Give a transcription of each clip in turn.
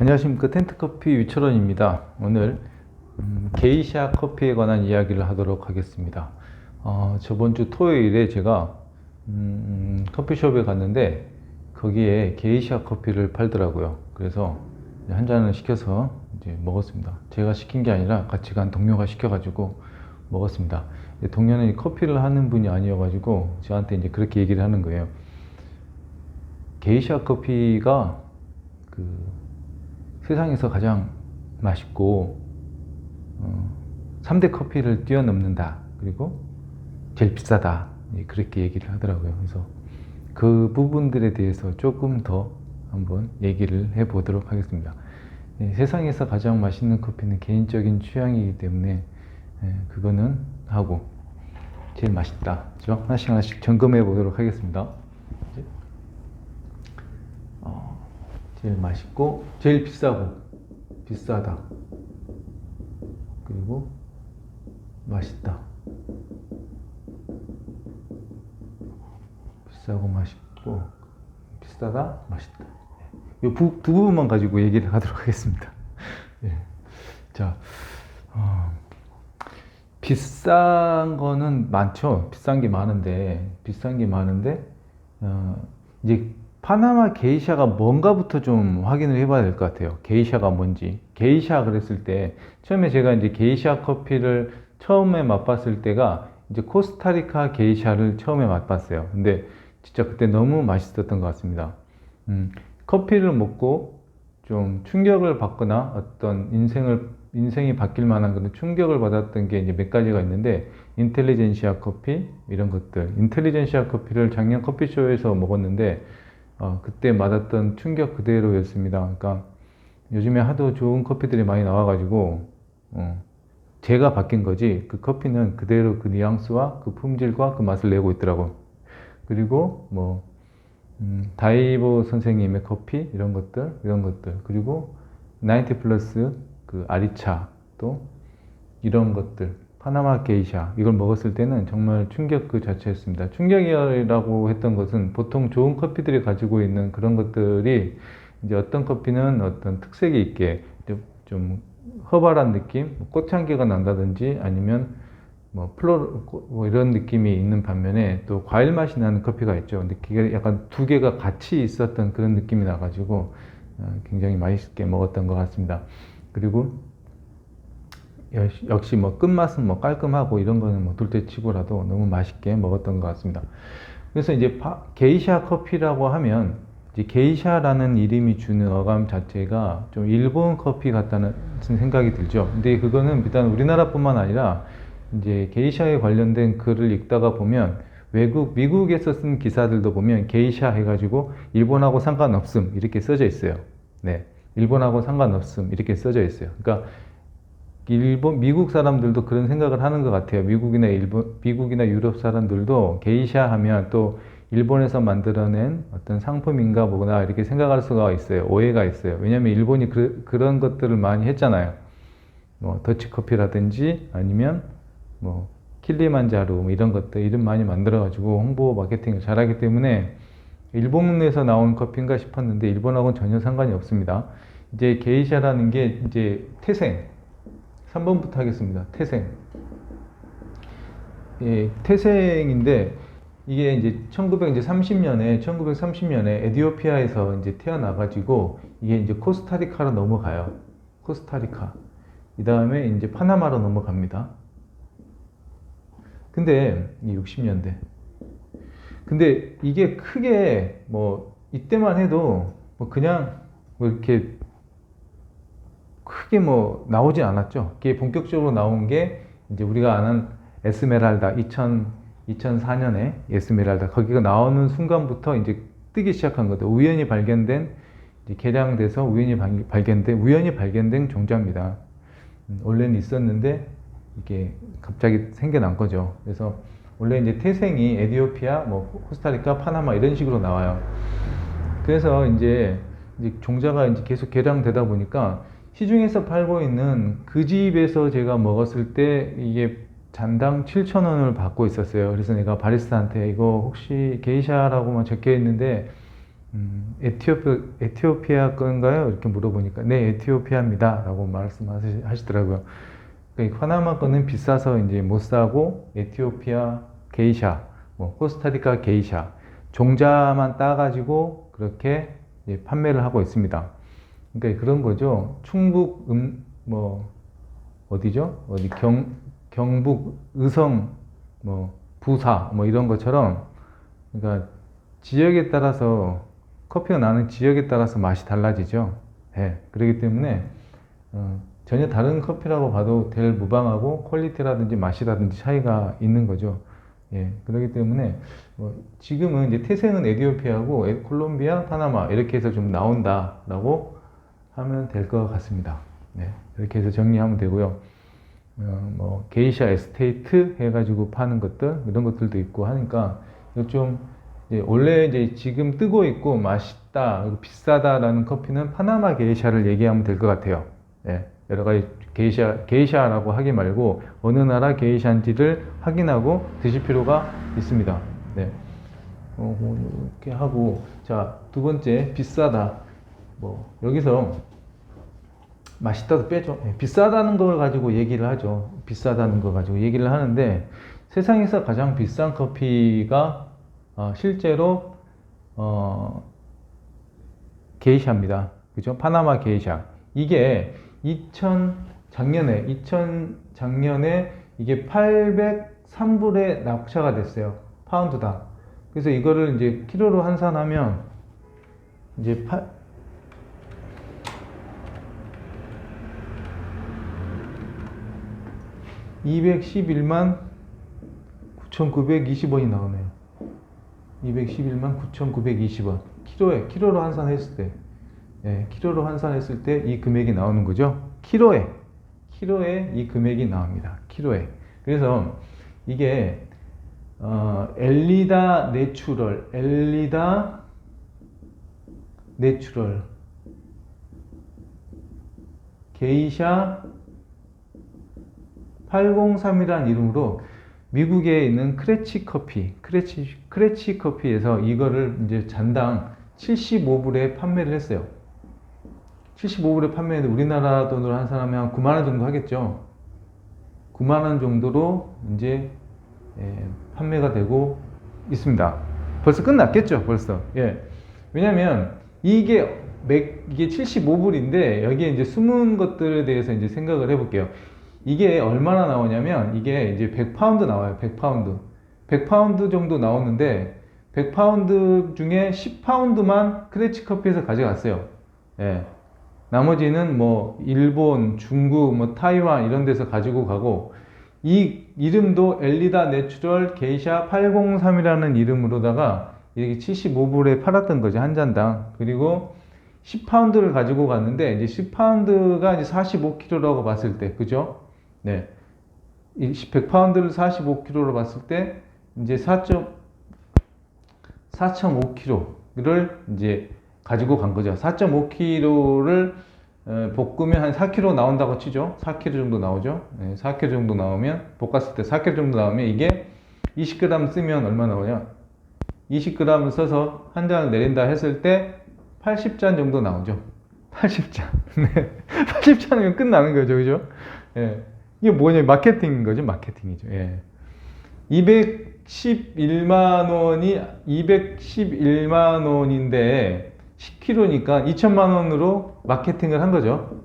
안녕하십니까. 텐트커피 유철원입니다. 오늘 게이샤 커피에 관한 이야기를 하도록 하겠습니다. 저번 주 토요일에 제가 커피숍에 갔는데 거기에 게이샤 커피를 팔더라고요. 그래서 한 잔을 시켜서 이제 먹었습니다. 제가 시킨 게 아니라 같이 간 동료가 시켜가지고 먹었습니다. 동료는 커피를 하는 분이 아니어가지고 저한테 이제 그렇게 얘기를 하는 거예요. 게이샤 커피가 세상에서 가장 맛있고 3대 커피를 뛰어넘는다. 그리고 제일 비싸다. 그렇게 얘기를 하더라고요. 그래서 그 부분들에 대해서 조금 더 한번 얘기를 해보도록 하겠습니다. 세상에서 가장 맛있는 커피는 개인적인 취향이기 때문에 그거는 하고 제일 맛있다. 그죠? 하나씩 점검해 보도록 하겠습니다. 제일 맛있고 제일 비싸고 비싸다. 그리고 맛있다. 비싸고 맛있고 비싸다 맛있다. 이 두 부분만 가지고 얘기를 하도록 하겠습니다. 자, 비싼 거는 많죠. 비싼 게 많은데 이제 파나마 게이샤가 뭔가부터 좀 확인을 해봐야 될 것 같아요. 게이샤가 뭔지. 게이샤 그랬을 때 처음에 제가 이제 게이샤 커피를 처음에 맛봤을 때가 이제 코스타리카 게이샤를 처음에 맛봤어요. 근데 진짜 그때 너무 맛있었던 것 같습니다. 커피를 먹고 좀 충격을 받거나 어떤 인생이 바뀔 만한 그런 충격을 받았던 게 이제 몇 가지가 있는데, 인텔리젠시아 커피 이런 것들. 인텔리젠시아 커피를 작년 커피쇼에서 먹었는데 그때 맞았던 충격 그대로였습니다. 그러니까 요즘에 하도 좋은 커피들이 많이 나와가지고 제가 바뀐 거지, 그 커피는 그대로 그 뉘앙스와 그 품질과 그 맛을 내고 있더라고. 그리고 뭐 다이보 선생님의 커피 이런 것들 그리고 90 플러스 그 아리차 또 이런 것들, 파나마 게이샤 이걸 먹었을 때는 정말 충격 그 자체였습니다. 충격이라고 했던 것은 보통 좋은 커피들이 가지고 있는 그런 것들이 이제 어떤 커피는 어떤 특색이 있게 좀 허발한 느낌, 꽃향기가 난다든지 아니면 뭐 이런 느낌이 있는 반면에 또 과일 맛이 나는 커피가 있죠. 근데 그게 약간 두 개가 같이 있었던 그런 느낌이 나가지고 굉장히 맛있게 먹었던 것 같습니다. 그리고 역시 뭐 끝맛은 뭐 깔끔하고 이런 거는 뭐 둘째치고라도 너무 맛있게 먹었던 것 같습니다. 그래서 이제 게이샤 커피라고 하면 이제 게이샤라는 이름이 주는 어감 자체가 좀 일본 커피 같다는 생각이 들죠. 근데 그거는 비단 우리나라뿐만 아니라 이제 게이샤에 관련된 글을 읽다가 보면 미국에서 쓴 기사들도 보면 게이샤 해가지고 일본하고 상관없음 이렇게 써져 있어요. 네, 일본하고 상관없음 이렇게 써져 있어요. 그러니까 미국 사람들도 그런 생각을 하는 것 같아요. 미국이나 유럽 사람들도 게이샤 하면 또 일본에서 만들어낸 어떤 상품인가 보구나 이렇게 생각할 수가 있어요. 오해가 있어요. 왜냐하면 일본이 그런 것들을 많이 했잖아요. 뭐 더치커피라든지 아니면 뭐 킬리만자로 뭐 이런 것들 이름 많이 만들어가지고 홍보 마케팅을 잘하기 때문에 일본에서 나온 커피인가 싶었는데 일본하고는 전혀 상관이 없습니다. 이제 게이샤라는 게 이제 태생 3번부터 하겠습니다. 태생. 예, 태생인데 이게 이제 1930년에 에티오피아에서 이제 태어나가지고 이게 이제 코스타리카로 넘어가요. 코스타리카. 이 다음에 이제 파나마로 넘어갑니다. 근데 60년대. 근데 이게 크게 뭐 이때만 해도 뭐 그냥 뭐 이렇게 크게 뭐 나오지 않았죠. 이게 본격적으로 나온 게 이제 우리가 아는 에스메랄다 2004년에 에스메랄다 거기가 나오는 순간부터 이제 뜨기 시작한 거죠. 우연히 발견된 이제 개량돼서 우연히 발견된 종자입니다. 원래는 있었는데 이게 갑자기 생겨난 거죠. 그래서 원래 이제 태생이 에티오피아, 뭐 코스타리카, 파나마 이런 식으로 나와요. 그래서 이제 종자가 이제 계속 개량되다 보니까 시중에서 팔고 있는 그 집에서 제가 먹었을 때 이게 잔당 7,000원을 받고 있었어요. 그래서 내가 바리스타한테 이거 혹시 게이샤라고만 적혀 있는데 에티오피아 건가요? 이렇게 물어보니까 네, 에티오피아입니다 라고 말씀하시더라고요. 그러니까 이 파나마 거는 비싸서 이제 못 사고 에티오피아 게이샤, 뭐 코스타리카 게이샤 종자만 따가지고 그렇게 이제 판매를 하고 있습니다. 그러니까 그런 거죠. 충북 뭐 어디죠? 어디 경북 의성 뭐 부사 뭐 이런 것처럼 그러니까 지역에 따라서 커피가 나는 지역에 따라서 맛이 달라지죠. 예, 그렇기 때문에 전혀 다른 커피라고 봐도 될 무방하고 퀄리티라든지 맛이라든지 차이가 있는 거죠. 예, 그렇기 때문에 지금은 이제 태생은 에티오피아고 콜롬비아, 파나마 이렇게 해서 좀 나온다라고 하면 될 것 같습니다. 네, 이렇게 해서 정리하면 되고요. 뭐 게이샤 에스테이트 해가지고 파는 것들 이런 것들도 있고 하니까 좀 원래 이제 지금 뜨고 있고 맛있다 그리고 비싸다라는 커피는 파나마 게이샤를 얘기하면 될 것 같아요. 네, 여러 가지 게이샤라고 하기 말고 어느 나라 게이샤인지를 확인하고 드실 필요가 있습니다. 네, 이렇게 하고 자, 두 번째 비싸다. 뭐 여기서 맛있다도 빼죠. 네, 비싸다는 걸 가지고 얘기를 하죠. 비싸다는 걸 가지고 얘기를 하는데 세상에서 가장 비싼 커피가 실제로 게이샤입니다. 그죠? 파나마 게이샤. 이게 작년에 이게 803불에 낙차가 됐어요. 파운드당. 그래서 이거를 이제 키로로 환산하면 이제 211만 9,920원이 나오네요. 211만 9,920원. 키로로 환산했을 때. 예, 키로로 환산했을 때 이 금액이 나오는 거죠. 키로에 이 금액이 나옵니다. 키로에. 그래서 이게 엘리다 내추럴 게이샤 803이라는 이름으로 미국에 있는 크레치 커피에서 이거를 이제 잔당 75불에 판매를 했어요. 75불에 판매했는데 우리나라 돈으로 한 사람이 한 9만원 정도 하겠죠. 9만원 정도로 이제 판매가 되고 있습니다. 벌써 끝났겠죠, 벌써. 예. 왜냐면 이게 75불인데 여기에 이제 숨은 것들에 대해서 이제 생각을 해볼게요. 이게 얼마나 나오냐면 이게 이제 100파운드 나와요. 100파운드. 100파운드 정도 나오는데 100파운드 중에 10파운드만 크레치 커피에서 가져갔어요. 예. 나머지는 뭐 일본, 중국, 뭐 타이완 이런 데서 가지고 가고 이 이름도 엘리다 내추럴 게이샤 803이라는 이름으로다가 이렇게 75불에 팔았던 거죠. 한 잔당. 그리고 10파운드를 가지고 갔는데 이제 10파운드가 이제 45kg라고 봤을 때 그죠? 네. 100파운드를 45kg로 봤을 때 이제 4.5kg를 이제 가지고 간 거죠. 4.5kg를 볶으면 한 4kg 나온다고 치죠. 4kg 정도 나오죠. 네, 4kg 정도 나오면 볶았을 때 4kg 정도 나오면 이게 20g 쓰면 얼마 나오냐? 20g을 써서 한 잔을 내린다 했을 때 80잔 정도 나오죠. 80잔. 네. 80잔이면 끝나는 거죠. 그죠? 예. 이게 뭐냐? 마케팅인 거죠. 마케팅이죠. 예. 211만 원인데 10kg니까 2천만 원으로 마케팅을 한 거죠.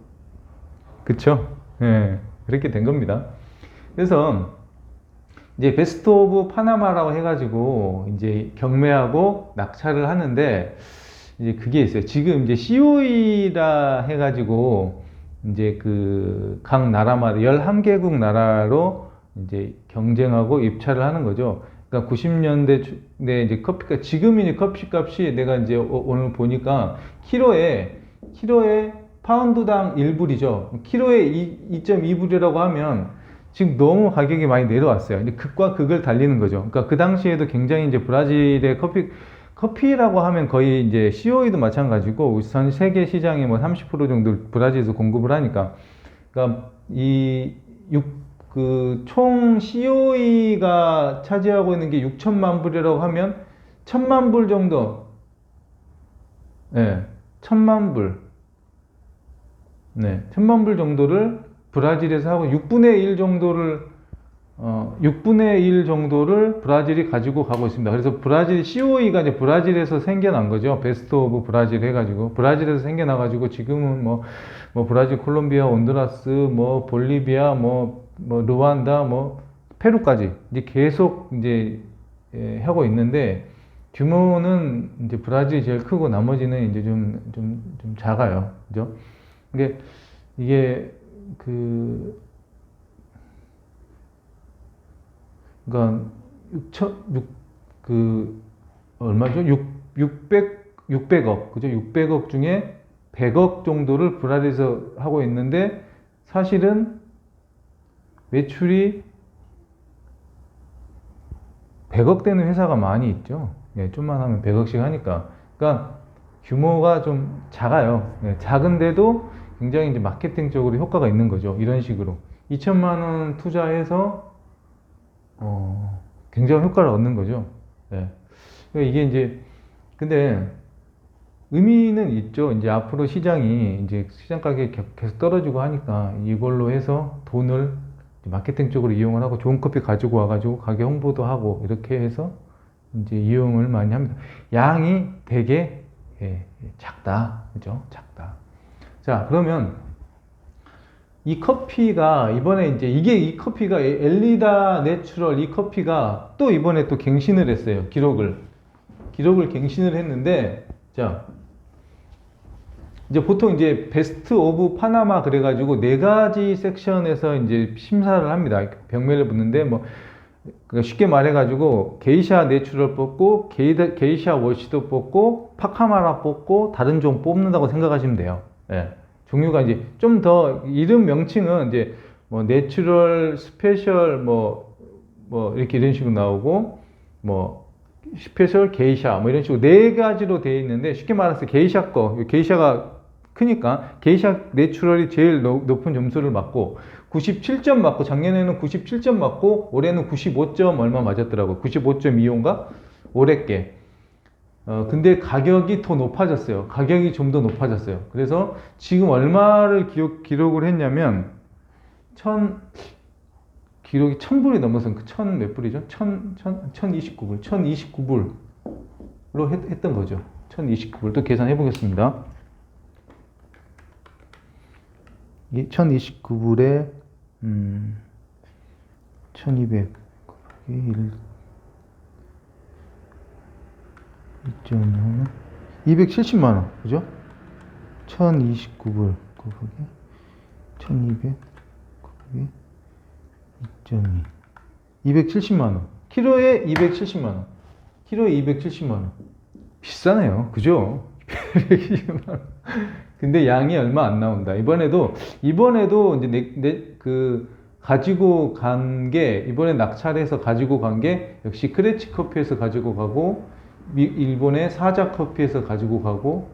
그쵸? 예. 그렇게 된 겁니다. 그래서 이제 베스트 오브 파나마라고 해가지고 이제 경매하고 낙찰을 하는데 이제 그게 있어요. 지금 이제 COE라 해가지고 이제 그 각 나라마다 11개국 나라로 이제 경쟁하고 입찰을 하는 거죠. 그러니까 90년대 이제 커피값, 지금 이제 커피값이 내가 이제 오늘 보니까 키로에 파운드당 1불이죠. 키로에 2.2불이라고 하면 지금 너무 가격이 많이 내려왔어요. 이제 극과 극을 달리는 거죠. 그러니까 그 당시에도 굉장히 이제 브라질의 커피라고 하면 거의 이제 COE도 마찬가지고 전 세계 시장의 뭐 30% 정도 브라질에서 공급을 하니까 그러니까 총 COE가 차지하고 있는 게 6천만 불이라고 하면 1,000만 불 정도 네, 1,000만 불. 네, 1,000만 불 정도를 브라질에서 하고 6분의 1 정도를 브라질이 가지고 가고 있습니다. 그래서 브라질 COE가 이제 브라질에서 생겨난 거죠. 베스트 오브 브라질 해가지고 브라질에서 생겨나가지고 지금은 뭐 브라질, 콜롬비아, 온두라스, 뭐 볼리비아, 뭐 루안다, 뭐 페루까지 이제 계속 이제 하고 있는데 규모는 이제 브라질이 제일 크고 나머지는 이제 좀 작아요. 그죠? 이게 그 그러니까 얼마죠? 600억, 그죠? 600억 중에 100억 정도를 브라질에서 하고 있는데 사실은 매출이 100억 되는 회사가 많이 있죠. 예, 좀만 하면 100억씩 하니까. 그러니까 규모가 좀 작아요. 예, 작은데도 굉장히 이제 마케팅적으로 효과가 있는 거죠. 이런 식으로. 2천만 원 투자해서 굉장히 효과를 얻는 거죠. 예. 그러니까 이게 이제, 근데 의미는 있죠. 이제 앞으로 시장이 이제 시장 가격이 계속 떨어지고 하니까 이걸로 해서 돈을 마케팅 쪽으로 이용을 하고 좋은 커피 가지고 와가지고 가게 홍보도 하고 이렇게 해서 이제 이용을 많이 합니다. 양이 되게 작다. 그죠? 작다. 자, 그러면 이 커피가 이번에 이제 이 커피가 엘리다 내추럴 이 커피가 또 이번에 또 갱신을 했어요. 기록을 갱신을 했는데 자 이제 보통 이제 베스트 오브 파나마 그래가지고 4가지 섹션에서 이제 심사를 합니다. 병매를 붙는데 뭐 쉽게 말해가지고 게이샤 내추럴 뽑고 게이샤 워시도 뽑고 파카마라 뽑고 다른 종 뽑는다고 생각하시면 돼요. 예. 종류가 이제 좀 더 이름 명칭은 이제 뭐 내추럴 스페셜 뭐 이렇게 이런 식으로 나오고 뭐 스페셜 게이샤 뭐 이런 식으로 4가지로 되어 있는데 쉽게 말해서 게이샤 게이샤가 크니까 게이샤 내추럴이 제일 높은 점수를 맞고 97점 맞고 작년에는 97점 맞고 올해는 95점 얼마 맞았더라고. 95.25인가? 올해 게. 근데 가격이 더 높아졌어요. 가격이 좀 더 높아졌어요. 그래서 지금 얼마를 기록을 했냐면 기록이 1,000불이 넘어서 몇 불이죠? 1,029불. 1,029불로 했던 거죠. 1,029불. 또 계산해 보겠습니다. 1,029불에 1,200 곱하기 1.5는 270만원, 그죠? 1,029불 곱하기 1,200 곱하기 2.2 270만원. 키로에 270만원. 키로에 270만원. 비싸네요. 그죠? 270만원. 근데 양이 얼마 안 나온다. 이번에도 이제 가지고 간 게, 이번에 낙찰해서 가지고 간 게 역시 크레치 커피에서 가지고 가고, 일본의 사자 커피에서 가지고 가고,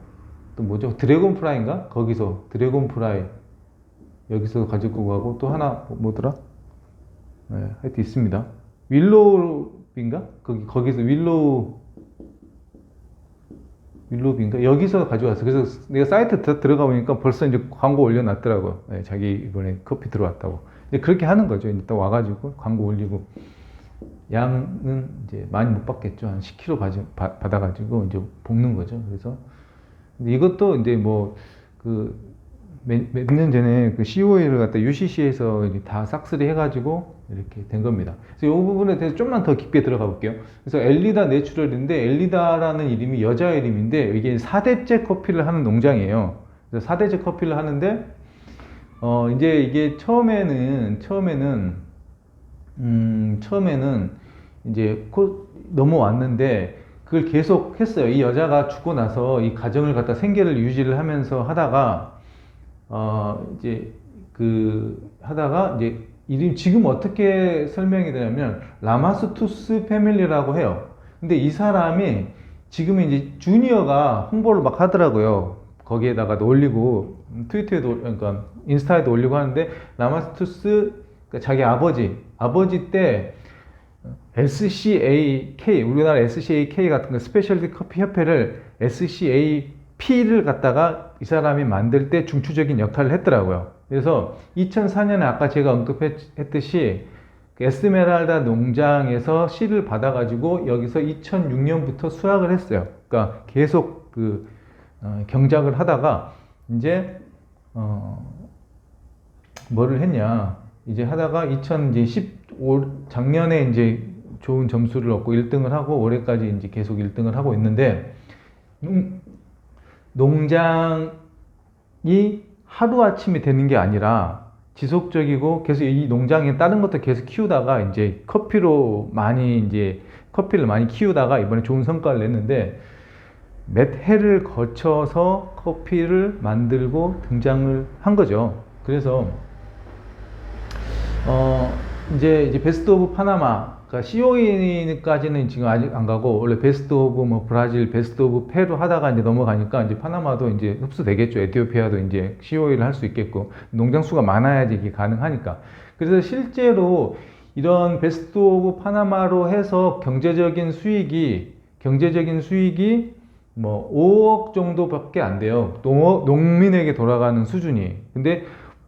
또 뭐죠? 드래곤 프라이인가? 거기서, 드래곤 프라이. 여기서 가지고 가고, 또 하나, 뭐더라? 네, 하여튼 있습니다. 윌로우인가? 거기서 윌로우인가? 여기서 가져왔어. 그래서 내가 사이트 들어가 보니까 벌써 이제 광고 올려놨더라고요. 네, 자기 이번에 커피 들어왔다고. 근데 그렇게 하는 거죠. 이제 또 와가지고 광고 올리고. 양은 이제 많이 못 받겠죠. 한 10kg 받아가지고 이제 볶는 거죠. 그래서 이것도 이제 몇 년 전에 그 COA를 갖다 UCC에서 다 싹쓸이 해가지고 이렇게 된 겁니다. 그래서 이 부분에 대해서 좀만 더 깊게 들어가 볼게요. 그래서 엘리다 내추럴인데 엘리다라는 이름이 여자 이름인데 이게 4대째 커피를 하는 농장이에요. 그래서 4대째 커피를 하는데 이제 이게 처음에는 이제 넘어왔는데 그걸 계속 했어요. 이 여자가 죽고 나서 이 가정을 갖다 생계를 유지를 하면서 하다가 이제 이름 지금 어떻게 설명이 되냐면 라마스투스 패밀리라고 해요. 근데 이 사람이 지금 이제 주니어가 홍보를 막 하더라고요. 거기에다가도 올리고 트위터에도 그러니까 인스타에도 올리고 하는데 라마스투스 그러니까 자기 아버지 때 SCAK 우리나라 SCAK 같은 거 스페셜티 커피 협회를 SCAP 피를 갖다가 이 사람이 만들 때 중추적인 역할을 했더라고요. 그래서 2004년에 아까 제가 언급했듯이 에스메랄다 농장에서 씨를 받아가지고 여기서 2006년부터 수확을 했어요. 그러니까 계속 경작을 하다가 이제 뭐를 했냐, 이제 하다가 2015 작년에 이제 좋은 점수를 얻고 1등을 하고 올해까지 이제 계속 1등을 하고 있는데, 농장이 하루아침에 되는 게 아니라 지속적이고 계속 이 농장에 다른 것도 계속 키우다가 이제 커피를 많이 키우다가 이번에 좋은 성과를 냈는데, 몇 해를 거쳐서 커피를 만들고 등장을 한 거죠. 그래서 이제 베스트 오브 파나마, 그러니까 COE까지는 지금 아직 안 가고, 원래 베스트 오브 뭐 브라질, 베스트 오브 페루 하다가 이제 넘어가니까 이제 파나마도 이제 흡수되겠죠. 에티오피아도 이제 COE를 할 수 있겠고, 농장 수가 많아야지 이게 가능하니까. 그래서 실제로 이런 베스트 오브 파나마로 해서 경제적인 수익이 뭐 5억 정도밖에 안 돼요. 농민에게 돌아가는 수준이. 근데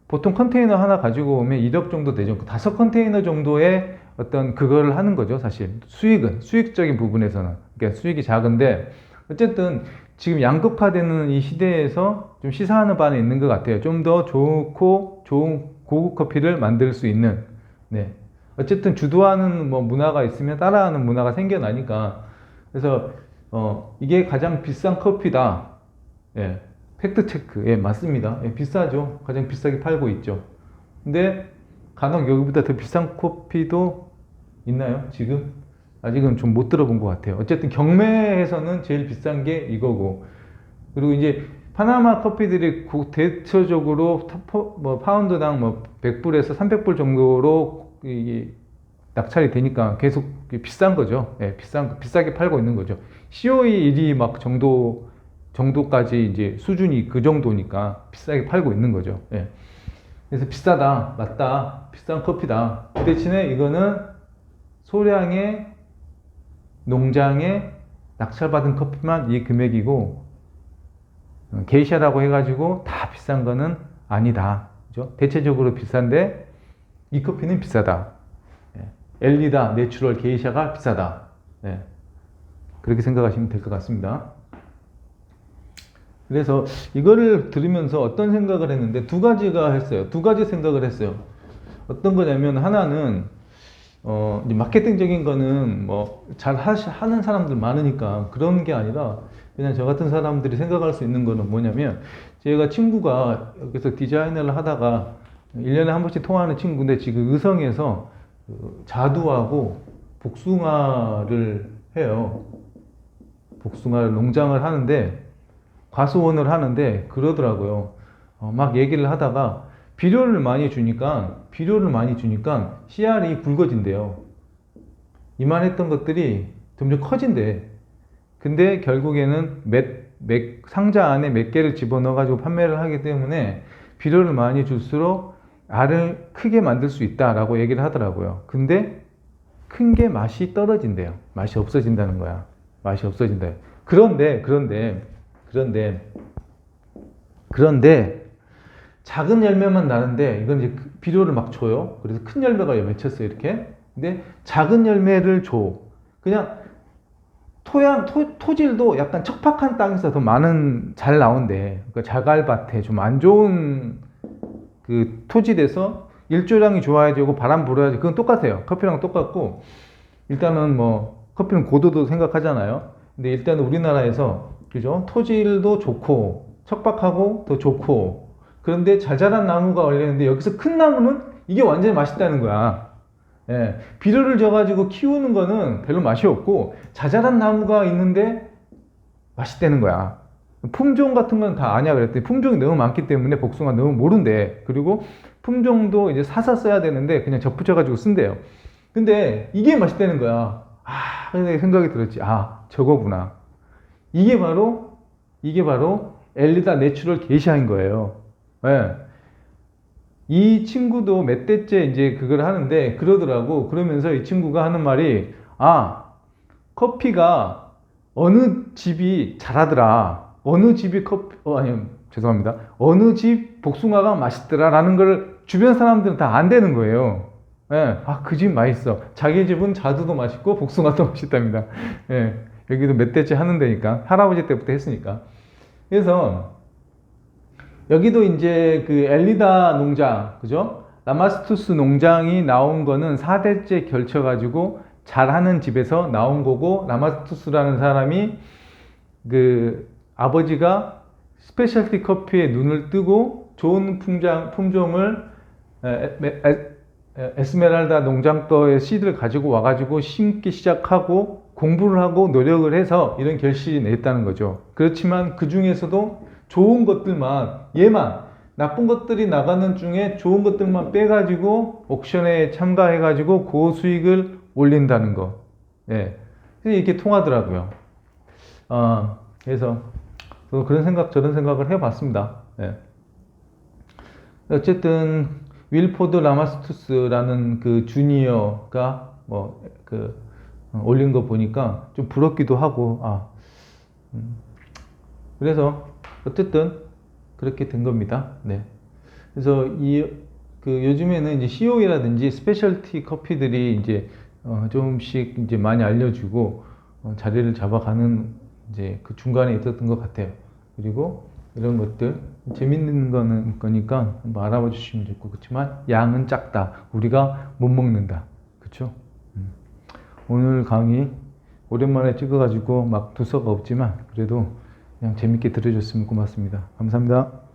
보통 컨테이너 하나 가지고 오면 1억 정도 되죠. 5컨테이너 정도의 어떤 그거를 하는 거죠, 사실. 수익적인 부분에서는. 그러니까 수익이 작은데, 어쨌든 지금 양극화되는 이 시대에서 좀 시사하는 바는 있는 것 같아요. 좀 더 좋고 좋은 고급 커피를 만들 수 있는. 네. 어쨌든 주도하는 뭐 문화가 있으면 따라하는 문화가 생겨나니까. 그래서 이게 가장 비싼 커피다. 예. 팩트 체크. 예, 맞습니다. 예, 비싸죠. 가장 비싸게 팔고 있죠. 근데 간혹 여기보다 더 비싼 커피도 있나요? 지금? 아직은 좀 못 들어본 것 같아요. 어쨌든 경매에서는 제일 비싼 게 이거고. 그리고 이제 파나마 커피들이 대체적으로 뭐 파운드당 뭐 100불에서 300불 정도로 이게 낙찰이 되니까 계속 비싼 거죠. 예, 비싸게 팔고 있는 거죠. COE 1위 막 정도까지 이제 수준이 그 정도니까 비싸게 팔고 있는 거죠. 예. 그래서 비싸다, 맞다, 비싼 커피다. 그 대신에 이거는 소량의 농장에 낙찰받은 커피만 이 금액이고, 게이샤라고 해가지고 다 비싼 거는 아니다. 그죠? 대체적으로 비싼데 이 커피는 비싸다. 예. 엘리다, 내추럴, 게이샤가 비싸다. 예. 그렇게 생각하시면 될 것 같습니다. 그래서 이거를 들으면서 어떤 생각을 했는데, 두 가지 생각을 했어요. 어떤 거냐면, 하나는 이제 마케팅적인 거는 뭐 잘 하는 사람들 많으니까 그런 게 아니라, 그냥 저 같은 사람들이 생각할 수 있는 거는 뭐냐면, 제가 친구가 여기서 디자이너를 하다가 1년에 한 번씩 통화하는 친구인데, 지금 의성에서 자두하고 복숭아를 해요. 복숭아 농장을 하는데, 과수원을 하는데 그러더라고요. 막 얘기를 하다가 비료를 많이 주니까 씨알이 굵어진대요. 이만했던 것들이 점점 커진대. 근데 결국에는 상자 안에 몇 개를 집어넣어 가지고 판매를 하기 때문에 비료를 많이 줄수록 알을 크게 만들 수 있다라고 얘기를 하더라고요. 근데 큰 게 맛이 떨어진대요. 맛이 없어진다는 거야. 맛이 없어진다. 그런데 작은 열매만 나는데, 이건 이제 비료를 막 줘요. 그래서 큰 열매가 맺혔어요, 이렇게. 근데 작은 열매를 줘. 그냥 토질도 약간 척박한 땅에서 더 잘 나온대. 그러니까 자갈밭에 좀 안 좋은 그 토질에서 일조량이 좋아야 되고 바람 불어야지. 그건 똑같아요. 커피랑 똑같고, 일단은 뭐 커피는 고도도 생각하잖아요. 근데 일단은 우리나라에서, 그죠? 토질도 좋고 척박하고 더 좋고, 그런데 잘 자란 나무가 걸리는데 여기서 큰 나무는 이게 완전히 맛있다는 거야. 예, 비료를 줘가지고 키우는 거는 별로 맛이 없고, 자잘한 나무가 있는데 맛있다는 거야. 품종 같은 건 다 아냐 그랬더니 품종이 너무 많기 때문에 복숭아 너무 모른대. 그리고 품종도 이제 사서 써야 되는데 그냥 접붙여가지고 쓴대요. 근데 이게 맛있다는 거야. 근데 생각이 들었지. 저거구나. 이게 바로 엘리다 내추럴 게이샤인 거예요. 예. 이 친구도 몇 대째 이제 그걸 하는데 그러더라고. 그러면서 이 친구가 하는 말이, 커피가 어느 집이 잘하더라. 어느 집이 아니, 죄송합니다. 어느 집 복숭아가 맛있더라라는 걸 주변 사람들은 다 안 되는 거예요. 예, 아, 그 집 맛있어. 자기 집은 자두도 맛있고 복숭아도 맛있답니다. 예, 여기도 몇 대째 하는 데니까. 할아버지 때부터 했으니까. 그래서 여기도 이제 그 엘리다 농장, 그죠? 라마스투스 농장이 나온 거는 4대째 결쳐가지고 잘하는 집에서 나온 거고, 라마스투스라는 사람이 그 아버지가 스페셜티 커피에 눈을 뜨고 좋은 품종을 에스메랄다 농장 거의 씨드를 가지고 와가지고 심기 시작하고 공부를 하고 노력을 해서 이런 결실이 냈다는 거죠. 그렇지만 그 중에서도 좋은 것들만, 얘만, 나쁜 것들이 나가는 중에 좋은 것들만 빼가지고 옥션에 참가해가지고 고수익을 올린다는 거. 예. 이렇게 통하더라고요. 그래서 그런 생각, 저런 생각을 해봤습니다. 예. 어쨌든 윌포드 라마스투스라는 그 주니어가 올린 거 보니까 좀 부럽기도 하고, 그래서 어쨌든 그렇게 된 겁니다. 네. 그래서 요즘에는 이제 COE라든지 스페셜티 커피들이 이제 조금씩 이제 많이 알려주고 자리를 잡아가는 이제 그 중간에 있었던 것 같아요. 그리고 이런 것들 재밌는 거니까 한번 알아봐 주시면 좋고, 그렇지만 양은 작다. 우리가 못 먹는다. 그렇죠? 오늘 강의 오랜만에 찍어가지고 막 두서가 없지만 그래도 그냥 재밌게 들어줬으면 고맙습니다. 감사합니다.